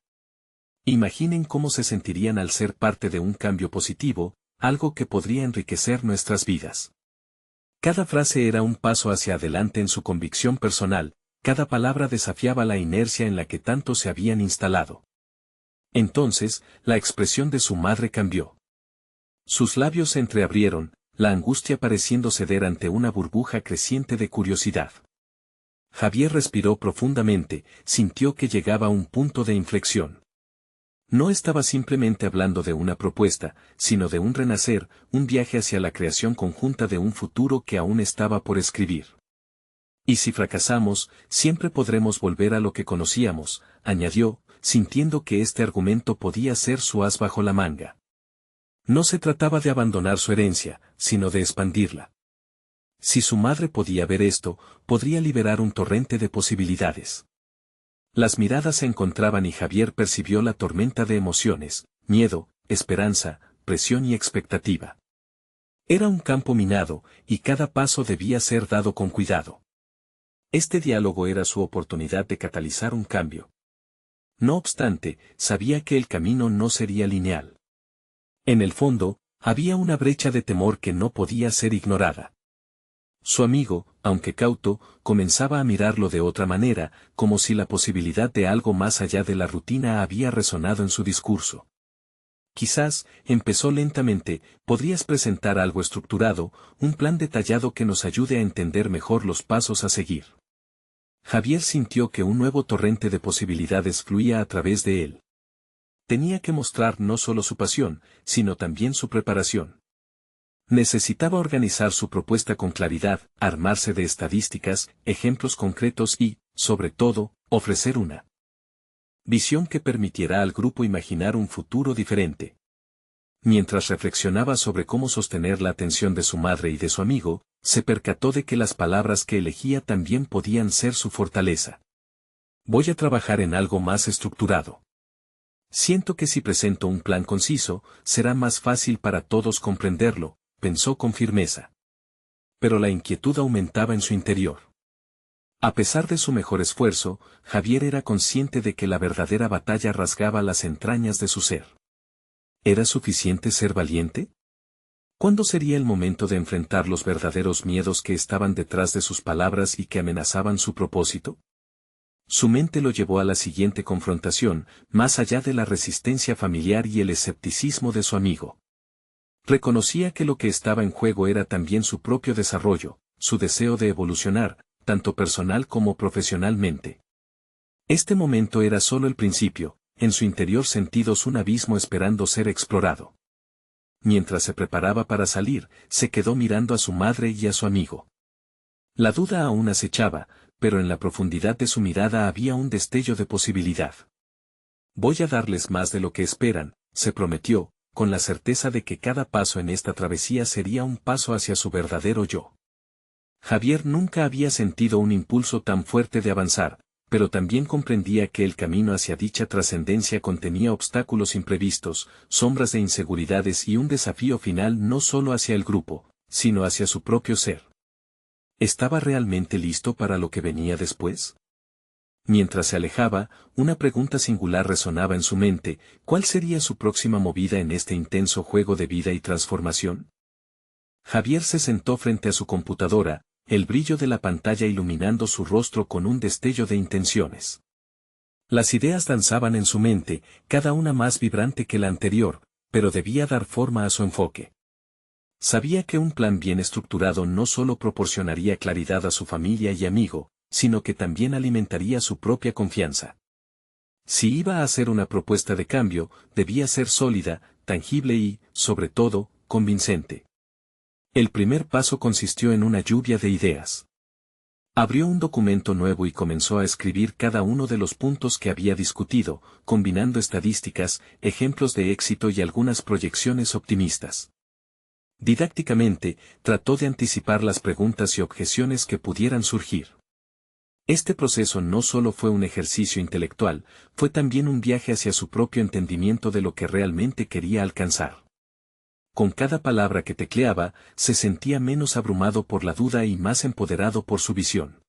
Imaginen cómo se sentirían al ser parte de un cambio positivo, algo que podría enriquecer nuestras vidas. Cada frase era un paso hacia adelante en su convicción personal, cada palabra desafiaba la inercia en la que tanto se habían instalado. Entonces, la expresión de su madre cambió. Sus labios se entreabrieron, la angustia pareciendo ceder ante una burbuja creciente de curiosidad. Javier respiró profundamente, sintió que llegaba a un punto de inflexión. No estaba simplemente hablando de una propuesta, sino de un renacer, un viaje hacia la creación conjunta de un futuro que aún estaba por escribir. Y si fracasamos, siempre podremos volver a lo que conocíamos, añadió, sintiendo que este argumento podía ser su as bajo la manga. No se trataba de abandonar su herencia, sino de expandirla. Si su madre podía ver esto, podría liberar un torrente de posibilidades. Las miradas se encontraban y Javier percibió la tormenta de emociones, miedo, esperanza, presión y expectativa. Era un campo minado, y cada paso debía ser dado con cuidado. Este diálogo era su oportunidad de catalizar un cambio. No obstante, sabía que el camino no sería lineal. En el fondo, había una brecha de temor que no podía ser ignorada. Su amigo, aunque cauto, comenzaba a mirarlo de otra manera, como si la posibilidad de algo más allá de la rutina había resonado en su discurso. Quizás, empezó lentamente, podrías presentar algo estructurado, un plan detallado que nos ayude a entender mejor los pasos a seguir. Javier sintió que un nuevo torrente de posibilidades fluía a través de él. Tenía que mostrar no solo su pasión, sino también su preparación. Necesitaba organizar su propuesta con claridad, armarse de estadísticas, ejemplos concretos y, sobre todo, ofrecer una visión que permitiera al grupo imaginar un futuro diferente. Mientras reflexionaba sobre cómo sostener la atención de su madre y de su amigo, se percató de que las palabras que elegía también podían ser su fortaleza. Voy a trabajar en algo más estructurado. Siento que si presento un plan conciso, será más fácil para todos comprenderlo, pensó con firmeza. Pero la inquietud aumentaba en su interior. A pesar de su mejor esfuerzo, Javier era consciente de que la verdadera batalla rasgaba las entrañas de su ser. ¿Era suficiente ser valiente? ¿Cuándo sería el momento de enfrentar los verdaderos miedos que estaban detrás de sus palabras y que amenazaban su propósito? Su mente lo llevó a la siguiente confrontación, más allá de la resistencia familiar y el escepticismo de su amigo. Reconocía que lo que estaba en juego era también su propio desarrollo, su deseo de evolucionar, tanto personal como profesionalmente. Este momento era solo el principio, en su interior sentidos un abismo esperando ser explorado. Mientras se preparaba para salir, se quedó mirando a su madre y a su amigo. La duda aún acechaba, pero en la profundidad de su mirada había un destello de posibilidad. Voy a darles más de lo que esperan, se prometió, con la certeza de que cada paso en esta travesía sería un paso hacia su verdadero yo. Javier nunca había sentido un impulso tan fuerte de avanzar, pero también comprendía que el camino hacia dicha trascendencia contenía obstáculos imprevistos, sombras de inseguridades y un desafío final no solo hacia el grupo, sino hacia su propio ser. ¿Estaba realmente listo para lo que venía después? Mientras se alejaba, una pregunta singular resonaba en su mente: ¿cuál sería su próxima movida en este intenso juego de vida y transformación? Javier se sentó frente a su computadora, el brillo de la pantalla iluminando su rostro con un destello de intenciones. Las ideas danzaban en su mente, cada una más vibrante que la anterior, pero debía dar forma a su enfoque. Sabía que un plan bien estructurado no solo proporcionaría claridad a su familia y amigo, sino que también alimentaría su propia confianza. Si iba a hacer una propuesta de cambio, debía ser sólida, tangible y, sobre todo, convincente. El primer paso consistió en una lluvia de ideas. Abrió un documento nuevo y comenzó a escribir cada uno de los puntos que había discutido, combinando estadísticas, ejemplos de éxito y algunas proyecciones optimistas. Didácticamente, trató de anticipar las preguntas y objeciones que pudieran surgir. Este proceso no solo fue un ejercicio intelectual, fue también un viaje hacia su propio entendimiento de lo que realmente quería alcanzar. Con cada palabra que tecleaba, se sentía menos abrumado por la duda y más empoderado por su visión.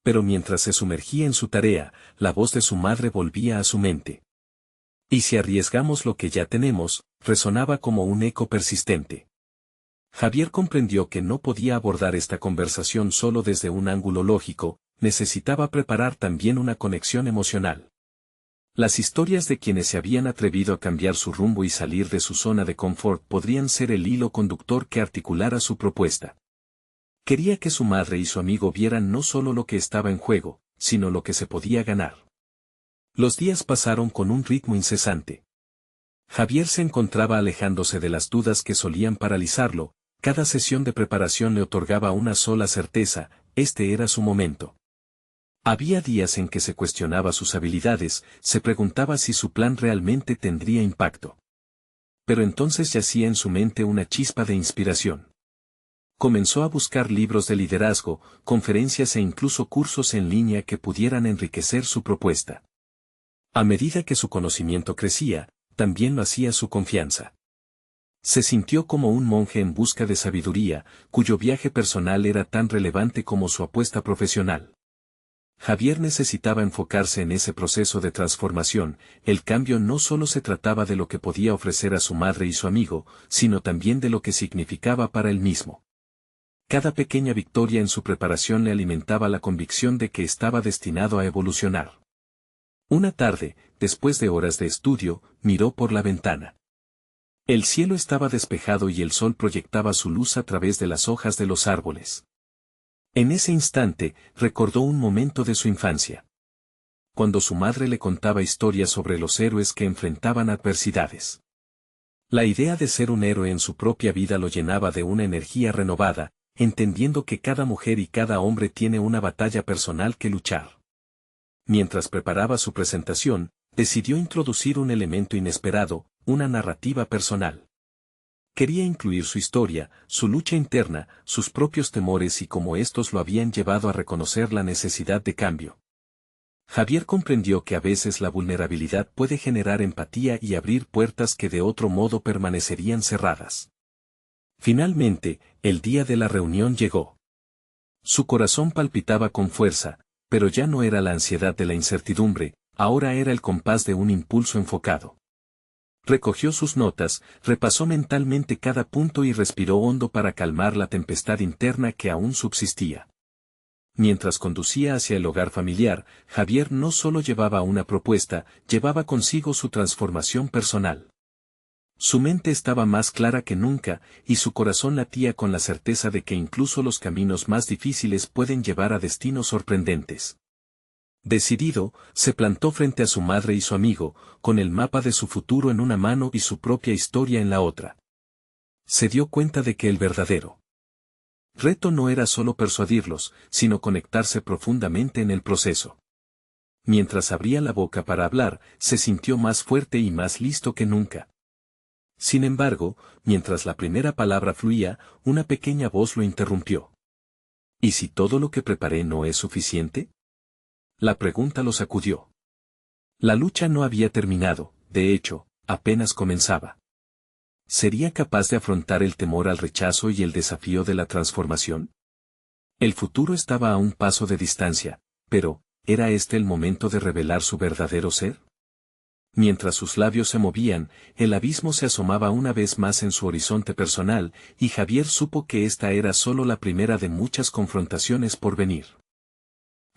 Pero mientras se sumergía en su tarea, la voz de su madre volvía a su mente. ¿Y si arriesgamos lo que ya tenemos?, resonaba como un eco persistente. Javier comprendió que no podía abordar esta conversación solo desde un ángulo lógico, necesitaba preparar también una conexión emocional. Las historias de quienes se habían atrevido a cambiar su rumbo y salir de su zona de confort podrían ser el hilo conductor que articulara su propuesta. Quería que su madre y su amigo vieran no solo lo que estaba en juego, sino lo que se podía ganar. Los días pasaron con un ritmo incesante. Javier se encontraba alejándose de las dudas que solían paralizarlo, cada sesión de preparación le otorgaba una sola certeza: este era su momento. Había días en que se cuestionaba sus habilidades, se preguntaba si su plan realmente tendría impacto. Pero entonces yacía en su mente una chispa de inspiración. Comenzó a buscar libros de liderazgo, conferencias e incluso cursos en línea que pudieran enriquecer su propuesta. A medida que su conocimiento crecía, también lo hacía su confianza. Se sintió como un monje en busca de sabiduría, cuyo viaje personal era tan relevante como su apuesta profesional. Javier necesitaba enfocarse en ese proceso de transformación. El cambio no solo se trataba de lo que podía ofrecer a su madre y su amigo, sino también de lo que significaba para él mismo. Cada pequeña victoria en su preparación le alimentaba la convicción de que estaba destinado a evolucionar. Una tarde, después de horas de estudio, miró por la ventana. El cielo estaba despejado y el sol proyectaba su luz a través de las hojas de los árboles. En ese instante, recordó un momento de su infancia. Cuando su madre le contaba historias sobre los héroes que enfrentaban adversidades. La idea de ser un héroe en su propia vida lo llenaba de una energía renovada, entendiendo que cada mujer y cada hombre tiene una batalla personal que luchar. Mientras preparaba su presentación, decidió introducir un elemento inesperado, una narrativa personal. Quería incluir su historia, su lucha interna, sus propios temores y cómo estos lo habían llevado a reconocer la necesidad de cambio. Javier comprendió que a veces la vulnerabilidad puede generar empatía y abrir puertas que de otro modo permanecerían cerradas. Finalmente, el día de la reunión llegó. Su corazón palpitaba con fuerza, pero ya no era la ansiedad de la incertidumbre, ahora era el compás de un impulso enfocado. Recogió sus notas, repasó mentalmente cada punto y respiró hondo para calmar la tempestad interna que aún subsistía. Mientras conducía hacia el hogar familiar, Javier no solo llevaba una propuesta, llevaba consigo su transformación personal. Su mente estaba más clara que nunca, y su corazón latía con la certeza de que incluso los caminos más difíciles pueden llevar a destinos sorprendentes. Decidido, se plantó frente a su madre y su amigo, con el mapa de su futuro en una mano y su propia historia en la otra. Se dio cuenta de que el verdadero reto no era solo persuadirlos, sino conectarse profundamente en el proceso. Mientras abría la boca para hablar, se sintió más fuerte y más listo que nunca. Sin embargo, mientras la primera palabra fluía, una pequeña voz lo interrumpió. ¿Y si todo lo que preparé no es suficiente? La pregunta lo sacudió. La lucha no había terminado, de hecho, apenas comenzaba. ¿Sería capaz de afrontar el temor al rechazo y el desafío de la transformación? El futuro estaba a un paso de distancia, pero, ¿era este el momento de revelar su verdadero ser? Mientras sus labios se movían, el abismo se asomaba una vez más en su horizonte personal, y Javier supo que esta era solo la primera de muchas confrontaciones por venir.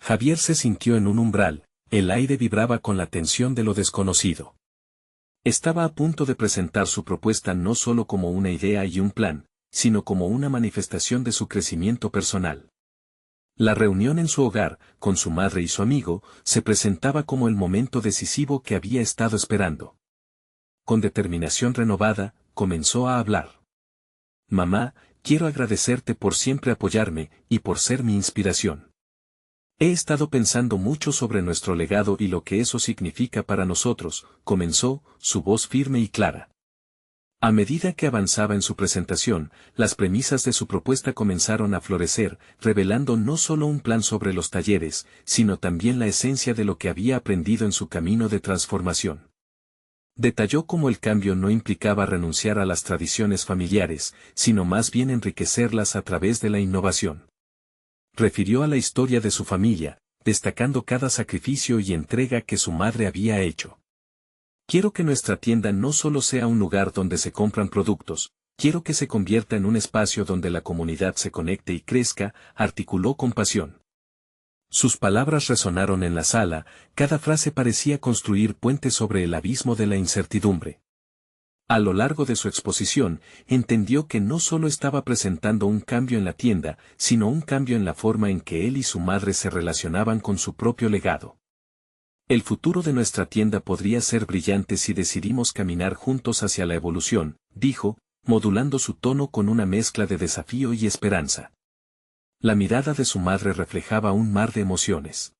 Javier se sintió en un umbral, el aire vibraba con la tensión de lo desconocido. Estaba a punto de presentar su propuesta no solo como una idea y un plan, sino como una manifestación de su crecimiento personal. La reunión en su hogar, con su madre y su amigo, se presentaba como el momento decisivo que había estado esperando. Con determinación renovada, comenzó a hablar. Mamá, quiero agradecerte por siempre apoyarme, y por ser mi inspiración. He estado pensando mucho sobre nuestro legado y lo que eso significa para nosotros, comenzó, su voz firme y clara. A medida que avanzaba en su presentación, las premisas de su propuesta comenzaron a florecer, revelando no solo un plan sobre los talleres, sino también la esencia de lo que había aprendido en su camino de transformación. Detalló cómo el cambio no implicaba renunciar a las tradiciones familiares, sino más bien enriquecerlas a través de la innovación. Refirió a la historia de su familia, destacando cada sacrificio y entrega que su madre había hecho. Quiero que nuestra tienda no solo sea un lugar donde se compran productos, quiero que se convierta en un espacio donde la comunidad se conecte y crezca, articuló con pasión. Sus palabras resonaron en la sala, cada frase parecía construir puentes sobre el abismo de la incertidumbre. A lo largo de su exposición, entendió que no solo estaba presentando un cambio en la tienda, sino un cambio en la forma en que él y su madre se relacionaban con su propio legado. El futuro de nuestra tienda podría ser brillante si decidimos caminar juntos hacia la evolución, dijo, modulando su tono con una mezcla de desafío y esperanza. La mirada de su madre reflejaba un mar de emociones.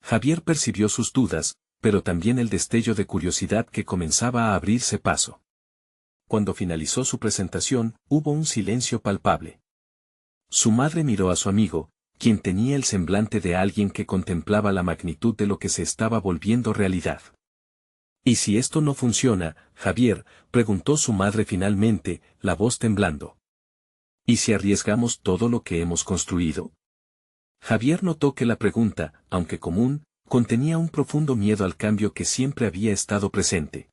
Javier percibió sus dudas, pero también el destello de curiosidad que comenzaba a abrirse paso. Cuando finalizó su presentación, hubo un silencio palpable. Su madre miró a su amigo, quien tenía el semblante de alguien que contemplaba la magnitud de lo que se estaba volviendo realidad. ¿Y si esto no funciona, Javier?, preguntó su madre finalmente, la voz temblando. ¿Y si arriesgamos todo lo que hemos construido? Javier notó que la pregunta, aunque común, contenía un profundo miedo al cambio que siempre había estado presente.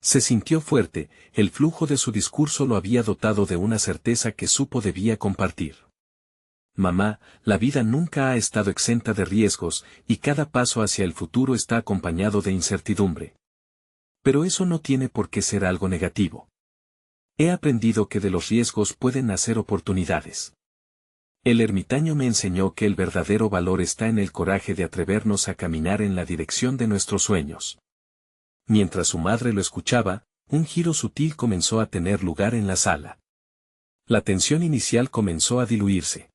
Se sintió fuerte, el flujo de su discurso lo había dotado de una certeza que supo debía compartir. Mamá, la vida nunca ha estado exenta de riesgos, y cada paso hacia el futuro está acompañado de incertidumbre. Pero eso no tiene por qué ser algo negativo. He aprendido que de los riesgos pueden nacer oportunidades. El ermitaño me enseñó que el verdadero valor está en el coraje de atrevernos a caminar en la dirección de nuestros sueños. Mientras su madre lo escuchaba, un giro sutil comenzó a tener lugar en la sala. La tensión inicial comenzó a diluirse.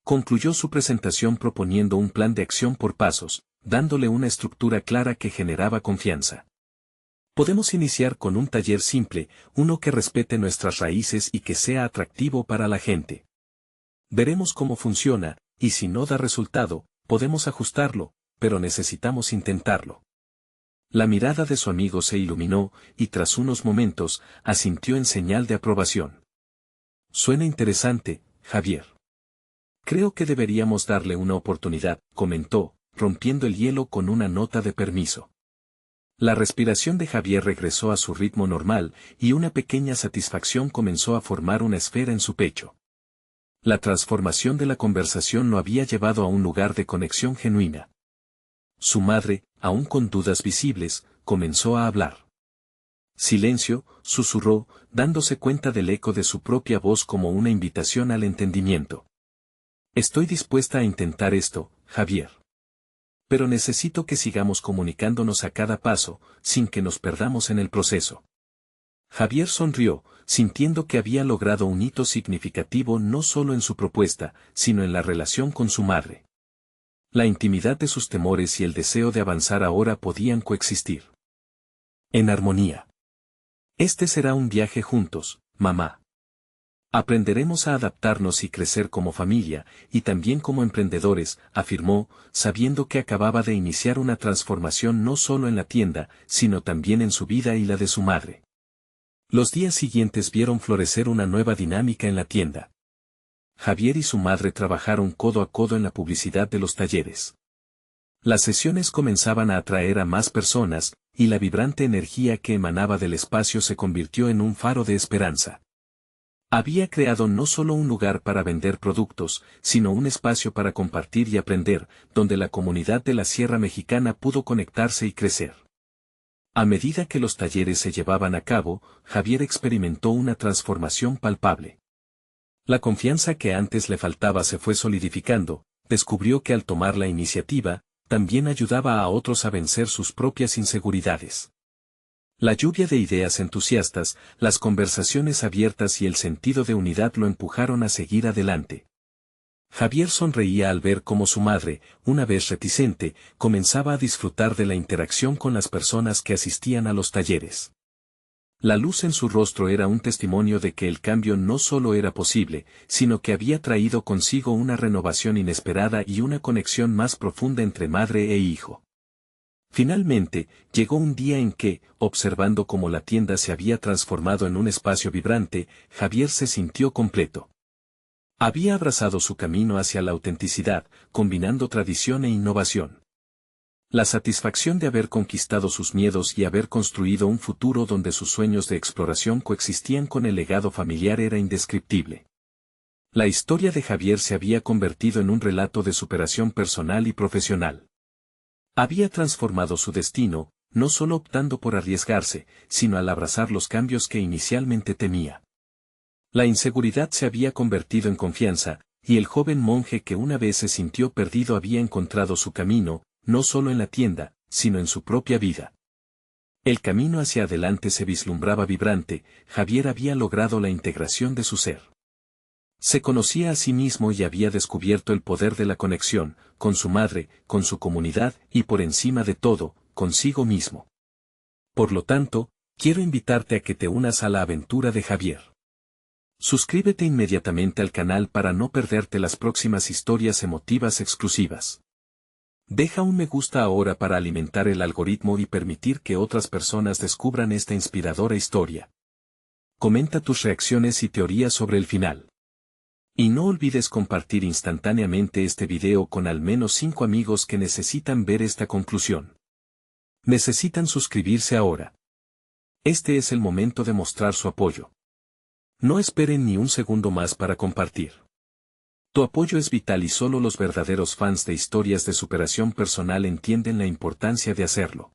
Concluyó su presentación proponiendo un plan de acción por pasos, dándole una estructura clara que generaba confianza. Podemos iniciar con un taller simple, uno que respete nuestras raíces y que sea atractivo para la gente. Veremos cómo funciona, y si no da resultado, podemos ajustarlo, pero necesitamos intentarlo. La mirada de su amigo se iluminó, y tras unos momentos, asintió en señal de aprobación. Suena interesante, Javier. Creo que deberíamos darle una oportunidad, comentó, rompiendo el hielo con una nota de permiso. La respiración de Javier regresó a su ritmo normal, y una pequeña satisfacción comenzó a formar una esfera en su pecho. La transformación de la conversación lo había llevado a un lugar de conexión genuina. Su madre, aún con dudas visibles, comenzó a hablar. Silencio, susurró, dándose cuenta del eco de su propia voz como una invitación al entendimiento. Estoy dispuesta a intentar esto, Javier. Pero necesito que sigamos comunicándonos a cada paso, sin que nos perdamos en el proceso. Javier sonrió, sintiendo que había logrado un hito significativo no solo en su propuesta, sino en la relación con su madre. La intimidad de sus temores y el deseo de avanzar ahora podían coexistir. En armonía. Este será un viaje juntos, mamá. Aprenderemos a adaptarnos y crecer como familia, y también como emprendedores, afirmó, sabiendo que acababa de iniciar una transformación no solo en la tienda, sino también en su vida y la de su madre. Los días siguientes vieron florecer una nueva dinámica en la tienda. Javier y su madre trabajaron codo a codo en la publicidad de los talleres. Las sesiones comenzaban a atraer a más personas, y la vibrante energía que emanaba del espacio se convirtió en un faro de esperanza. Había creado no solo un lugar para vender productos, sino un espacio para compartir y aprender, donde la comunidad de la Sierra Mexicana pudo conectarse y crecer. A medida que los talleres se llevaban a cabo, Javier experimentó una transformación palpable. La confianza que antes le faltaba se fue solidificando, descubrió que al tomar la iniciativa, también ayudaba a otros a vencer sus propias inseguridades. La lluvia de ideas entusiastas, las conversaciones abiertas y el sentido de unidad lo empujaron a seguir adelante. Javier sonreía al ver cómo su madre, una vez reticente, comenzaba a disfrutar de la interacción con las personas que asistían a los talleres. La luz en su rostro era un testimonio de que el cambio no solo era posible, sino que había traído consigo una renovación inesperada y una conexión más profunda entre madre e hijo. Finalmente, llegó un día en que, observando cómo la tienda se había transformado en un espacio vibrante, Javier se sintió completo. Había abrazado su camino hacia la autenticidad, combinando tradición e innovación. La satisfacción de haber conquistado sus miedos y haber construido un futuro donde sus sueños de exploración coexistían con el legado familiar era indescriptible. La historia de Javier se había convertido en un relato de superación personal y profesional. Había transformado su destino, no solo optando por arriesgarse, sino al abrazar los cambios que inicialmente temía. La inseguridad se había convertido en confianza, y el joven monje que una vez se sintió perdido había encontrado su camino, no solo en la tienda, sino en su propia vida. El camino hacia adelante se vislumbraba vibrante, Javier había logrado la integración de su ser. Se conocía a sí mismo y había descubierto el poder de la conexión, con su madre, con su comunidad y por encima de todo, consigo mismo. Por lo tanto, quiero invitarte a que te unas a la aventura de Javier. Suscríbete inmediatamente al canal para no perderte las próximas historias emotivas exclusivas. Deja un me gusta ahora para alimentar el algoritmo y permitir que otras personas descubran esta inspiradora historia. Comenta tus reacciones y teorías sobre el final. Y no olvides compartir instantáneamente este video con al menos 5 amigos que necesitan ver esta conclusión. Necesitan suscribirse ahora. Este es el momento de mostrar su apoyo. No esperen ni un segundo más para compartir. Tu apoyo es vital y solo los verdaderos fans de historias de superación personal entienden la importancia de hacerlo.